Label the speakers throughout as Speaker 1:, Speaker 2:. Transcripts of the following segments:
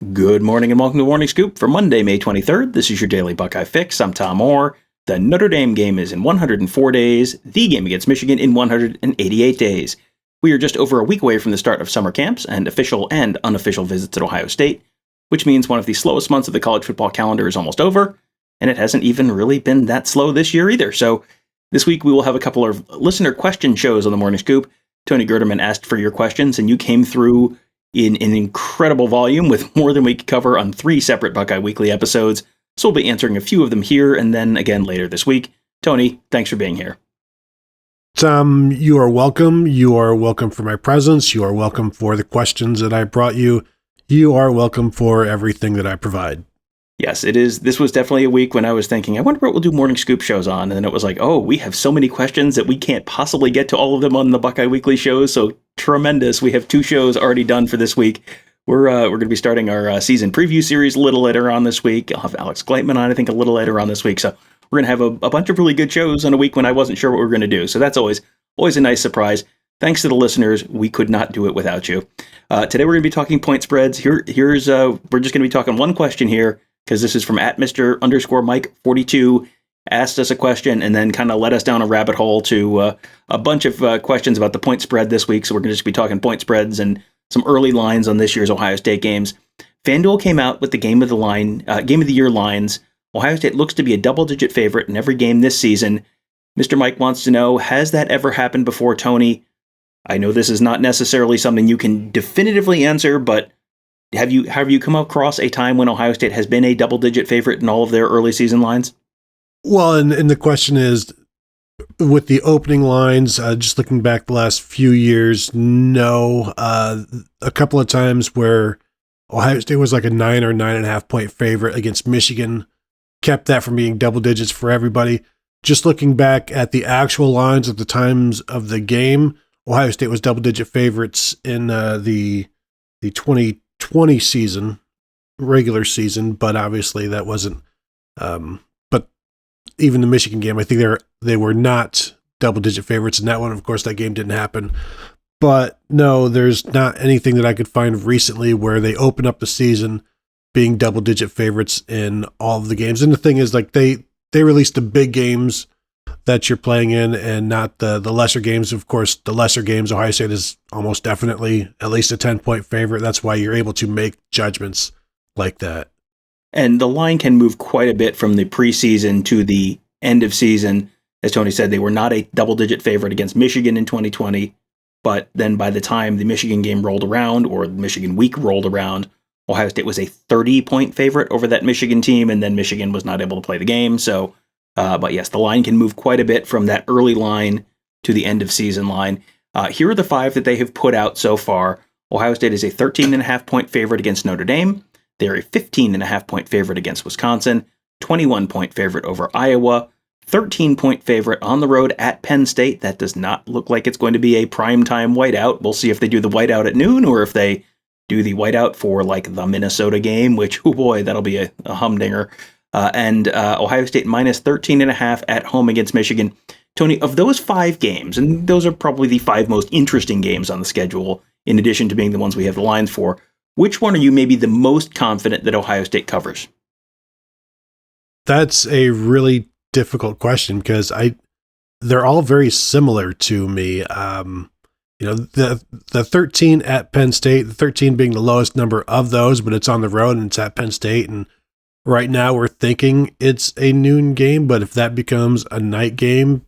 Speaker 1: Good morning and welcome to Morning Scoop for Monday, May 23rd. This is your daily Buckeye fix. I'm Tom Orr. The Notre Dame game is in 104 days, the game against Michigan in 188 days. We are just over a week away from the start of summer camps and official and unofficial visits at Ohio State, which means one of the slowest months of the college football calendar is almost over, and it hasn't even really been that slow this year either. So this week we will have a couple of listener question shows on the Morning Scoop. Tony Gerdeman asked for your questions, and you came through in an incredible volume with more than we could cover on 3 separate Buckeye Weekly episodes. So we'll be answering a few of them here and then again later this week. Tony, thanks for being here.
Speaker 2: Tom, you are welcome. You are welcome for my presence. You are welcome for the questions that I brought you. You are welcome for everything that I provide.
Speaker 1: Yes, it is. This was definitely a week when I was thinking, I wonder what we'll do Morning Scoop shows on. And then it was like, oh, we have so many questions that we can't possibly get to all of them on the Buckeye Weekly shows. So tremendous. We have 2 shows already done for this week. We're going to be starting our season preview series a little later on this week. I'll have Alex Gleitman on, I think, a little later on this week. So we're going to have a bunch of really good shows on a week when I wasn't sure what we were going to do. So that's always a nice surprise. Thanks to the listeners. We could not do it without you. Today we're going to be talking point spreads. We're just going to be talking one question here, because this is from @Mr_Mike42, asked us a question and then kind of led us down a rabbit hole to a bunch of questions about the point spread this week. So we're going to just be talking point spreads and some early lines on this year's Ohio State games. FanDuel came out with the game of the year lines. Ohio State looks to be a double-digit favorite in every game this season. Mr. Mike wants to know, has that ever happened before, Tony? I know this is not necessarily something you can definitively answer, but have you come across a time when Ohio State has been a double-digit favorite in all of their early season lines?
Speaker 2: Well, and the question is, with the opening lines, just looking back the last few years, no. A couple of times where Ohio State was like a 9 or 9.5 point favorite against Michigan, kept that from being double digits for everybody. Just looking back at the actual lines at the times of the game, Ohio State was double-digit favorites in the 2020 season, regular season, but obviously that wasn't. But even the Michigan game, I think they were not double-digit favorites in that one. Of course, that game didn't happen. But no, there's not anything that I could find recently where they open up the season being double-digit favorites in all of the games. And the thing is, like they released the big games that you're playing in and not the lesser games. Of course, the lesser games, Ohio State is almost definitely at least a 10-point favorite. That's why you're able to make judgments like that.
Speaker 1: And the line can move quite a bit from the preseason to the end of season. As Tony said, they were not a double-digit favorite against Michigan in 2020, but then by the time the Michigan game rolled around, or the Michigan week rolled around, Ohio State was a 30-point favorite over that Michigan team, and then Michigan was not able to play the game. So, but yes, the line can move quite a bit from that early line to the end of season line. Here are the 5 that they have put out so far. Ohio State is a 13.5 point favorite against Notre Dame. They're a 15.5 point favorite against Wisconsin, 21 point favorite over Iowa, 13 point favorite on the road at Penn State. That does not look like it's going to be a primetime whiteout. We'll see if they do the whiteout at noon or if they do the whiteout for like the Minnesota game, which, oh boy, that'll be a humdinger. And Ohio State minus 13.5 at home against Michigan. Tony, of those 5 games, and those are probably the 5 most interesting games on the schedule, in addition to being the ones we have the lines for, which one are you maybe the most confident that Ohio State covers?
Speaker 2: That's a really difficult question because they're all very similar to me. The 13 at Penn State, the 13 being the lowest number of those, but it's on the road and it's at Penn State. And right now we're thinking it's a noon game, but if that becomes a night game,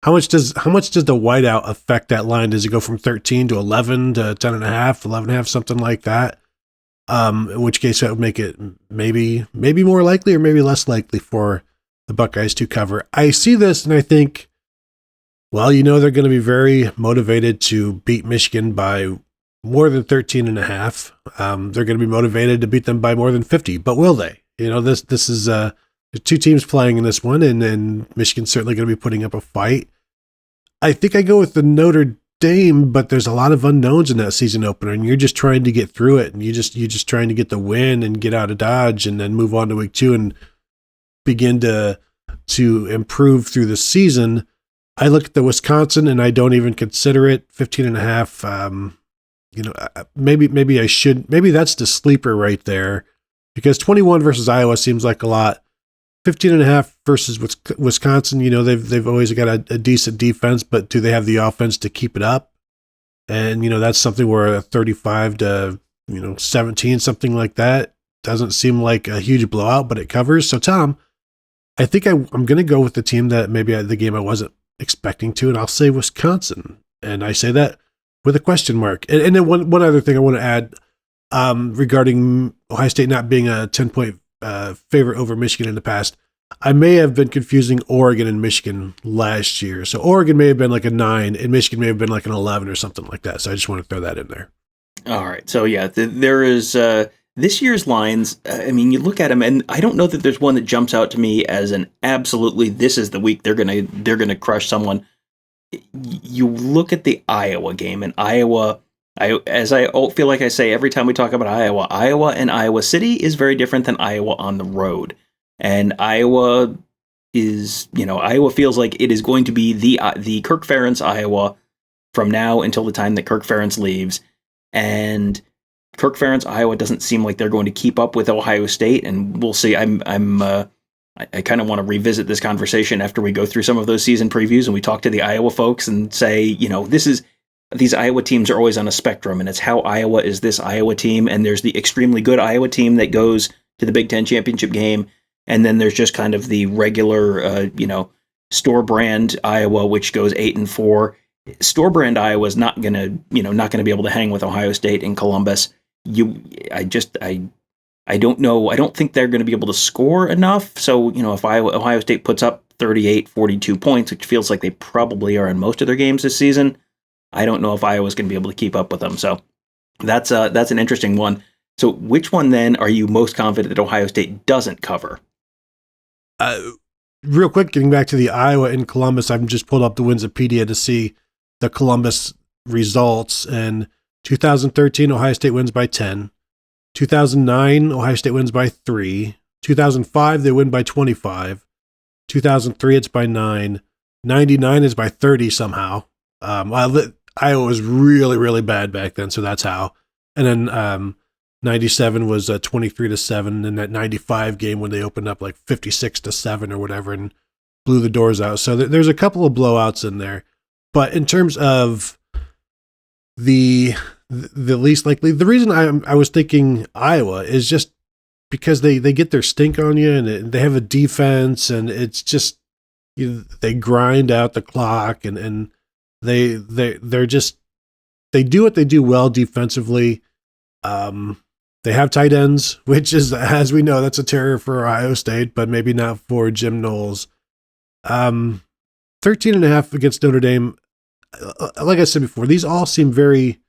Speaker 2: how much does the whiteout affect that line? Does it go from 13 to 11 to 10.5, 11.5, something like that? In which case that would make it maybe more likely or maybe less likely for the Buckeyes to cover. I see this and I think, well, they're going to be very motivated to beat Michigan by more than 13.5. They're going to be motivated to beat them by more than 50, but will they? This is 2 teams playing in this one, and Michigan's certainly going to be putting up a fight. I think I go with the Notre Dame, but there's a lot of unknowns in that season opener, and you're just trying to get through it, and you're just trying to get the win and get out of Dodge, and then move on to week 2 and begin to improve through the season. I look at the Wisconsin, and I don't even consider it 15.5. maybe that's the sleeper right there, because 21 versus Iowa seems like a lot. 15.5 versus Wisconsin, they've always got a decent defense, but do they have the offense to keep it up? And, that's something where a 35 to, 17, something like that doesn't seem like a huge blowout, but it covers. So, Tom, I think I'm going to go with the team that maybe the game I wasn't expecting to, and I'll say Wisconsin. And I say that with a question mark. And then one other thing I want to add regarding Ohio State not being a 10-point favorite over Michigan in the past. I may have been confusing Oregon and Michigan last year. So Oregon may have been like a 9 and Michigan may have been like an 11 or something like that. So I just want to throw that in there.
Speaker 1: All right. So yeah, there is this year's lines. I mean, you look at them, and I don't know that there's one that jumps out to me as an absolutely this is the week they're gonna crush someone. You look at the Iowa game, and Iowa. I feel like I say every time we talk about Iowa and Iowa City is very different than Iowa on the road. And Iowa feels like it is going to be the Kirk Ferentz Iowa from now until the time that Kirk Ferentz leaves. And Kirk Ferentz Iowa doesn't seem like they're going to keep up with Ohio State, and we'll see. I kind of want to revisit this conversation after we go through some of those season previews and we talk to the Iowa folks and say, these Iowa teams are always on a spectrum, and it's how Iowa is this Iowa team, and there's the extremely good Iowa team that goes to the Big Ten championship game, and then there's just kind of the regular, store brand Iowa, which goes 8-4. Store brand Iowa is not gonna be able to hang with Ohio State and Columbus. I don't know. I don't think they're going to be able to score enough. So, if Ohio State puts up 38, 42 points, which feels like they probably are in most of their games this season, I don't know if Iowa's going to be able to keep up with them. So that's an interesting one. So which one then are you most confident that Ohio State doesn't cover?
Speaker 2: Real quick, getting back to the Iowa and Columbus, I've just pulled up the Winsipedia to see the Columbus results. And 2013, Ohio State wins by 10. 2009, Ohio State wins by 3. 2005, they win by 25. 2003, it's by 9. 99 is by 30 somehow. Iowa was really, really bad back then, so that's how. And then 97 was 23-7, and that 95 game when they opened up like 56-7 or whatever and blew the doors out. So there's a couple of blowouts in there. But in terms of the least likely, the reason I was thinking Iowa is just because they get their stink on you, and they have a defense, and it's just they grind out the clock, and they do what they do well defensively. They have tight ends, which is, as we know, that's a terror for Ohio State, but maybe not for Jim Knowles. 13.5 against Notre Dame. Like I said before, these all seem very.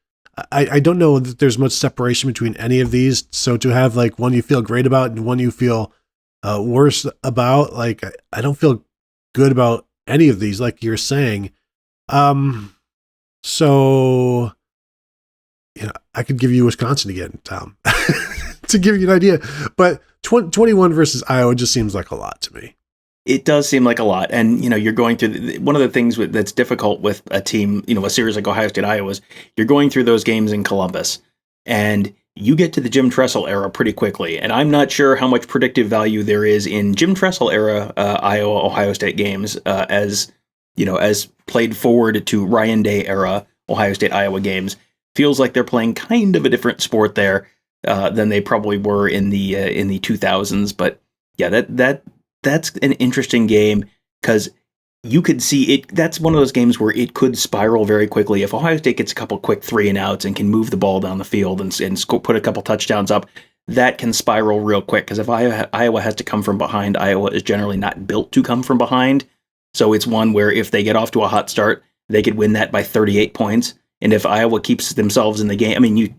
Speaker 2: I don't know that there's much separation between any of these. So to have like one you feel great about and one you feel worse about, like I don't feel good about any of these, like you're saying. So I could give you Wisconsin again, Tom, to give you an idea. But 21 versus Iowa just seems like a lot to me.
Speaker 1: It does seem like a lot. And, you're going through one of the things that's difficult with a team, a series like Ohio State, Iowa, is you're going through those games in Columbus and you get to the Jim Tressel era pretty quickly. And I'm not sure how much predictive value there is in Jim Tressel era Iowa, Ohio State games as played forward to Ryan Day era Ohio State, Iowa games. Feels like they're playing kind of a different sport there than they probably were in the 2000s. But yeah, that's an interesting game because you could see it. That's one of those games where it could spiral very quickly. If Ohio State gets a couple quick 3-and-outs and can move the ball down the field and put a couple touchdowns up, that can spiral real quick. Because if Iowa has to come from behind, Iowa is generally not built to come from behind. So it's one where if they get off to a hot start, they could win that by 38 points. And if Iowa keeps themselves in the game, I mean,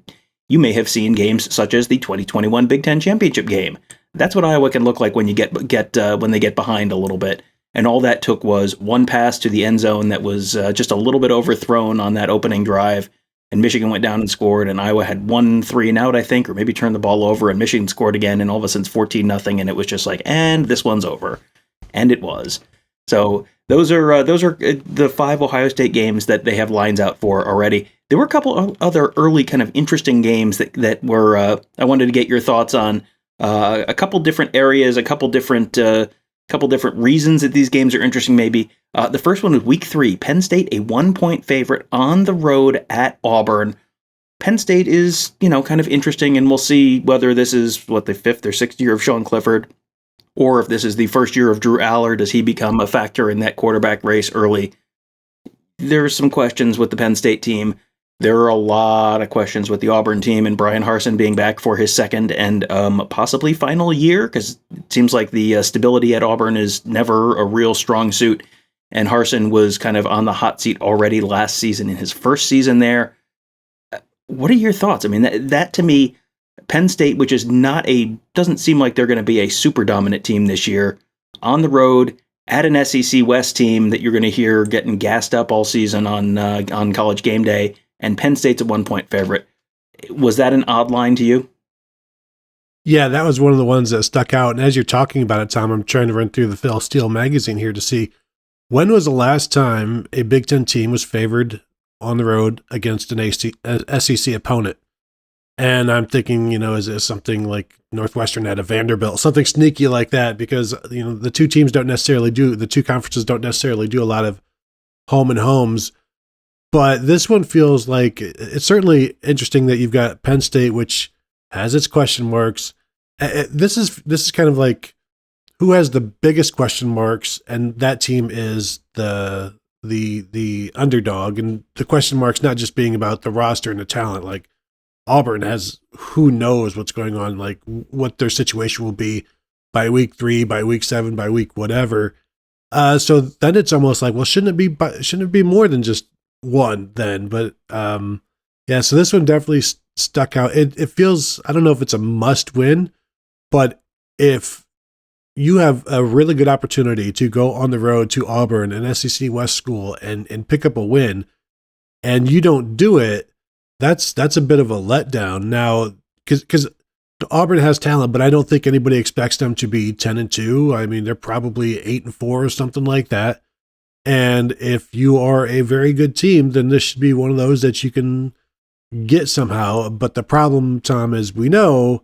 Speaker 1: you may have seen games such as the 2021 Big Ten championship game. That's what Iowa can look like when you get when they get behind a little bit. And all that took was one pass to the end zone that was just a little bit overthrown on that opening drive. And Michigan went down and scored. And Iowa had 1 3-and-out, I think, or maybe turned the ball over. And Michigan scored again. And all of a sudden it's 14-0. And it was just like, and this one's over. And it was. So those are the 5 Ohio State games that they have lines out for already. There were a couple of other early kind of interesting games that were I wanted to get your thoughts on. A couple different areas, a couple different reasons that these games are interesting. Maybe the first one was Week 3. Penn State, a 1-point favorite on the road at Auburn. Penn State is, kind of interesting, and we'll see whether this is the 5th or 6th year of Sean Clifford, or if this is the first year of Drew Aller. Does he become a factor in that quarterback race early? There are some questions with the Penn State team. There are a lot of questions with the Auburn team and Brian Harsin being back for his second and possibly final year, because it seems like the stability at Auburn is never a real strong suit. And Harsin was kind of on the hot seat already last season in his first season there. What are your thoughts? I mean, that to me, Penn State, which is doesn't seem like they're going to be a super dominant team this year, on the road at an SEC West team that you're going to hear getting gassed up all season on College Game Day, and Penn State's a 1-point favorite. Was that an odd line to you?
Speaker 2: Yeah, that was one of the ones that stuck out. And as you're talking about it, Tom, I'm trying to run through the Phil Steele magazine here to see when was the last time a Big Ten team was favored on the road against an SEC opponent. And I'm thinking, is it something like Northwestern at a Vanderbilt, something sneaky like that, because, the two conferences don't necessarily do a lot of home and homes. But this one feels like it's certainly interesting that you've got Penn State, which has its question marks. This is kind of like who has the biggest question marks, and that team is the underdog. And the question marks not just being about the roster and the talent. Like Auburn has, who knows what's going on, like what their situation will be by week 3, by week 7, by week whatever. So then it's almost like, well, shouldn't it be more than just one then? But yeah, so this one definitely stuck out. It feels, I don't know if it's a must win, but if you have a really good opportunity to go on the road to Auburn, an SEC West school, and pick up a win, and you don't do it, that's a bit of a letdown. Now, because Auburn has talent, but I don't think anybody expects them to be 10-2. I mean, they're probably 8-4 or something like that. And if you are a very good team, then this should be one of those that you can get somehow. But the problem, Tom, is we know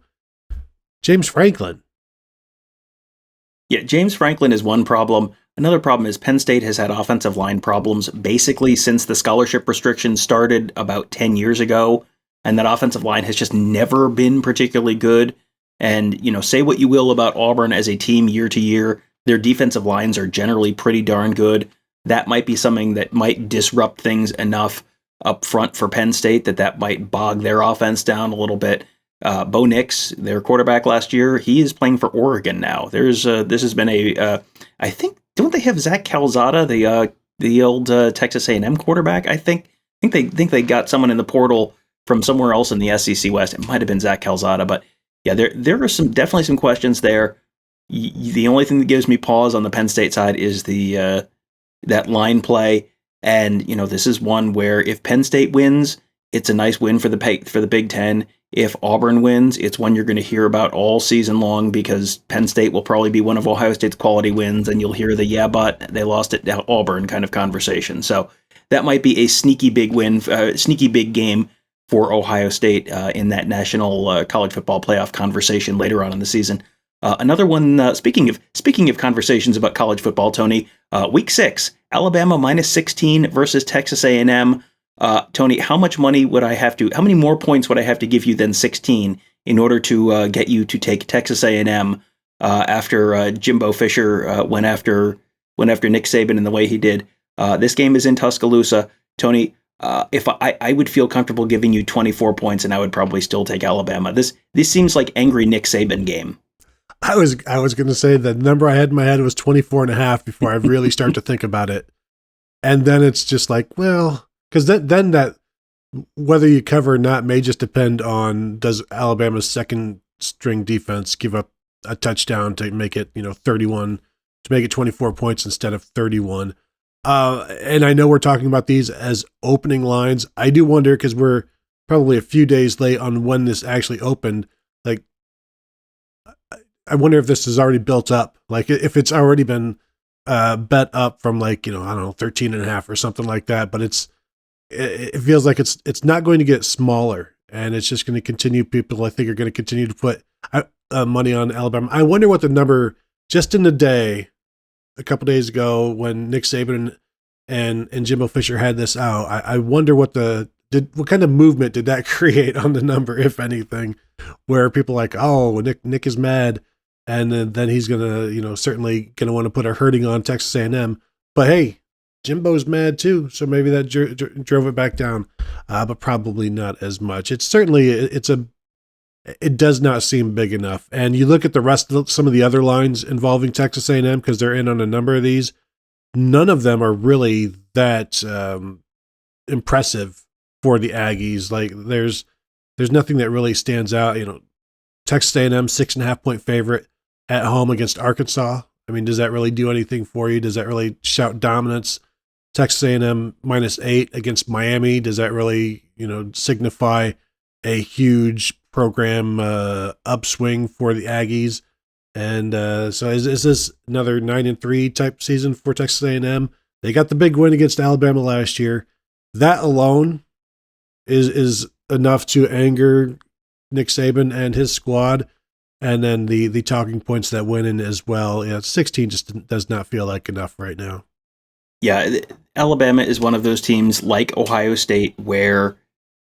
Speaker 2: James Franklin.
Speaker 1: Yeah, James Franklin is one problem. Another problem is Penn State has had offensive line problems basically since the scholarship restrictions started about 10 years ago. And that offensive line has just never been particularly good. And, say what you will about Auburn as a team year to year, their defensive lines are generally pretty darn good. That might be something that might disrupt things enough up front for Penn State that might bog their offense down a little bit. Bo Nix, their quarterback last year, he is playing for Oregon now. This has been I think, don't they have Zach Calzada, the old Texas A&M quarterback? I think they got someone in the portal from somewhere else in the SEC West. It might have been Zach Calzada, but yeah, there are definitely some questions there. The only thing that gives me pause on the Penn State side is that line play, and this is one where if Penn State wins, it's a nice win for the Big Ten. If Auburn wins, it's one you're going to hear about all season long, because Penn State will probably be one of Ohio State's quality wins, and you'll hear the "yeah, but they lost at Auburn" kind of conversation. So that might be a sneaky big win, sneaky big game for Ohio State in that national college football playoff conversation later on in the season. Another one, speaking of conversations about college football, Tony, week 6, Alabama -16 versus Texas A&M. Tony, how many more points would I have to give you than 16 in order to get you to take Texas A&M after Jimbo Fisher went after Nick Saban in the way he did? This game is in Tuscaloosa. Tony, if I would feel comfortable giving you 24 points, and I would probably still take Alabama. This seems like angry Nick Saban game.
Speaker 2: I was going to say the number I had in my head was 24.5 before I really start to think about it. And then it's just like, well, because then that whether you cover or not may just depend on, does Alabama's second string defense give up a touchdown to make it 31, to make it 24 points instead of 31. And I know we're talking about these as opening lines. I do wonder, because we're probably a few days late on when this actually opened. Like, I wonder if this is already built up. Like, if it's already been bet up from like, I don't know, 13.5 or something like that. But it feels like it's not going to get smaller, and it's just going to continue. People, I think, are going to continue to put money on Alabama. I wonder what the number just in the day, a couple days ago when Nick Saban and Jimbo Fisher had this out. I wonder what kind of movement did that create on the number, if anything, where people are like, oh, Nick is mad, and then he's gonna, certainly gonna want to put a hurting on Texas A&M. But hey, Jimbo's mad too, so maybe that drove it back down, but probably not as much. It's certainly it does not seem big enough. And you look at the rest of some of the other lines involving Texas A&M, because they're in on a number of these. None of them are really that impressive for the Aggies. Like there's nothing that really stands out. Texas A&M 6.5 point favorite at home against Arkansas. I mean, does that really do anything for you? Does that really shout dominance? Texas A&M -8 against Miami. Does that really, signify a huge program upswing for the Aggies? And so is this another 9-3 type season for Texas A&M? They got the big win against Alabama last year. That alone is enough to anger Nick Saban and his squad. And then the talking points that went in as well. 16 just does not feel like enough right now.
Speaker 1: Yeah, Alabama is one of those teams like Ohio State where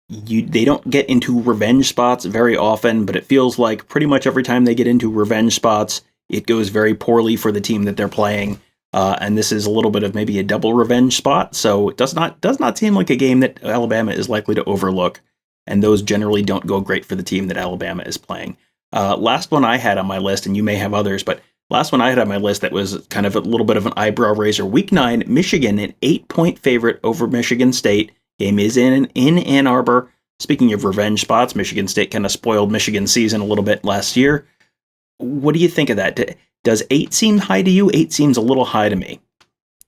Speaker 1: they don't get into revenge spots very often, but it feels like pretty much every time they get into revenge spots, it goes very poorly for the team that they're playing. And this is a little bit of maybe a double revenge spot, so it does not seem like a game that Alabama is likely to overlook. And those generally don't go great for the team that Alabama is playing. Last one I had on my list, and you may have others, but last one I had on my list that was kind of a little bit of an eyebrow raiser. Week 9, Michigan, an 8-point favorite over Michigan State. Game is in Ann Arbor. Speaking of revenge spots, Michigan State kind of spoiled Michigan's season a little bit last year. What do you think of that? Does 8 seem high to you? 8 seems a little high to me.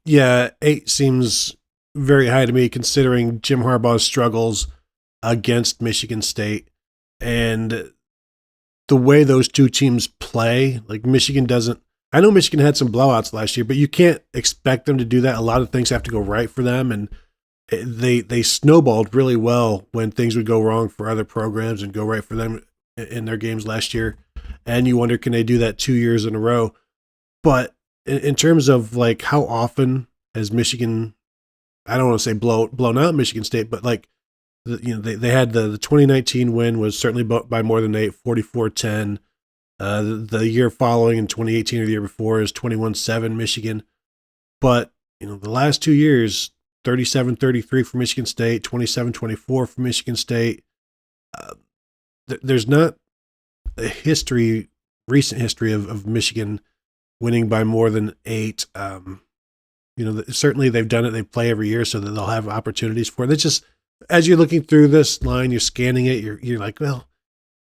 Speaker 2: Yeah, 8 seems very high to me considering Jim Harbaugh's struggles against Michigan State and the way those two teams play. Like Michigan doesn't. I know Michigan had some blowouts last year, but you can't expect them to do that. A lot of things have to go right for them, and they snowballed really well when things would go wrong for other programs and go right for them in their games last year. And you wonder, can they do that 2 years in a row? But in terms of like how often has Michigan, I don't want to say blown out Michigan State, but like, they had the 2019 win was certainly by more than 8, 44-10. The year following in 2018 or the year before is 21-7 Michigan. But, the last 2 years, 37-33 for Michigan State, 27-24 for Michigan State. There's not a recent history of Michigan winning by more than 8. Certainly they've done it. They play every year so that they'll have opportunities for it. It's just, as you're looking through this line, you're scanning it, you're like, well,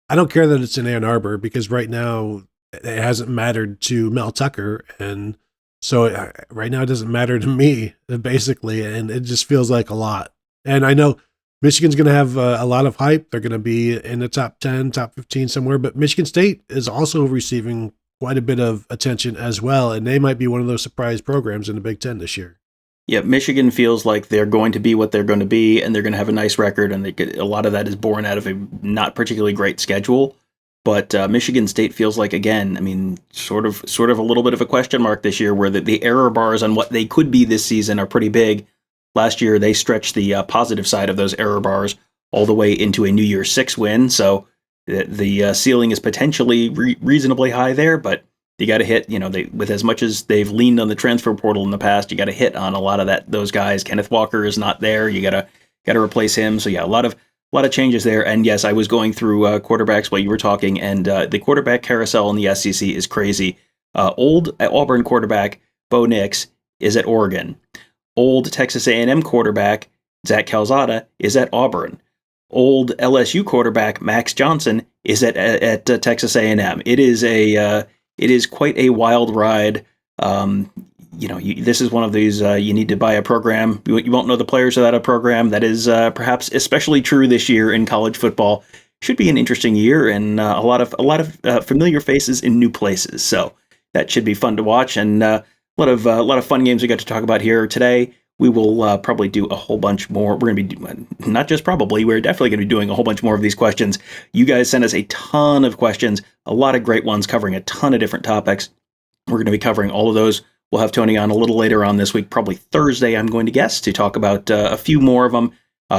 Speaker 2: I don't care that it's in Ann Arbor because right now it hasn't mattered to Mel Tucker. And so right now it doesn't matter to me, basically. And it just feels like a lot. And I know Michigan's going to have a lot of hype. They're going to be in the top 10, top 15 somewhere. But Michigan State is also receiving quite a bit of attention as well. And they might be one of those surprise programs in the Big Ten this year.
Speaker 1: Yeah, Michigan feels like they're going to be what they're going to be, and they're going to have a nice record, and a lot of that is born out of a not particularly great schedule. But Michigan State feels like, again, I mean, sort of a little bit of a question mark this year, where the error bars on what they could be this season are pretty big. Last year, they stretched the positive side of those error bars all the way into a New Year's 6 win, so the ceiling is potentially reasonably high there, but you got to hit, with as much as they've leaned on the transfer portal in the past, you got to hit on a lot of those guys. Kenneth Walker is not there. You got to replace him. So yeah, a lot of changes there. And yes, I was going through quarterbacks while you were talking, and the quarterback carousel in the SEC is crazy. Old Auburn quarterback Bo Nix is at Oregon. Old Texas A&M quarterback Zach Calzada is at Auburn. Old LSU quarterback Max Johnson is at Texas A&M. It is quite a wild ride. This is one of these, you need to buy a program. You won't know the players without a program. That is perhaps especially true this year in college football. Should be an interesting year, and a lot of familiar faces in new places. So that should be fun to watch. And A lot of fun games we got to talk about here today. We will probably do a whole bunch more. We're going to be doing, not just probably, we're definitely going to be doing a whole bunch more of these questions. You guys sent us a ton of questions, a lot of great ones covering a ton of different topics. We're going to be covering all of those. We'll have Tony on a little later on this week, probably Thursday, I'm going to guess, to talk about a few more of them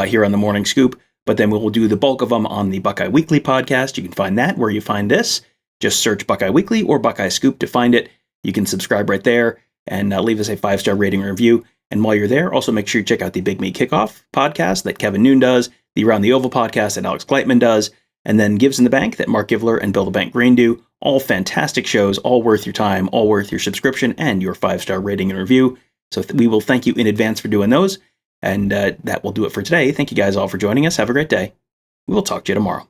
Speaker 1: here on the Morning Scoop. But then we'll do the bulk of them on the Buckeye Weekly podcast. You can find that where you find this. Just search Buckeye Weekly or Buckeye Scoop to find it. You can subscribe right there and leave us a 5-star rating and review. And while you're there, also make sure you check out the Big Meat Kickoff podcast that Kevin Noon does, the Around the Oval podcast that Alex Gleitman does, and then Gives in the Bank that Mark Givler and Bill the Bank Green do. All fantastic shows, all worth your time, all worth your subscription and your 5-star rating and review. So we will thank you in advance for doing those. And that will do it for today. Thank you guys all for joining us. Have a great day. We will talk to you tomorrow.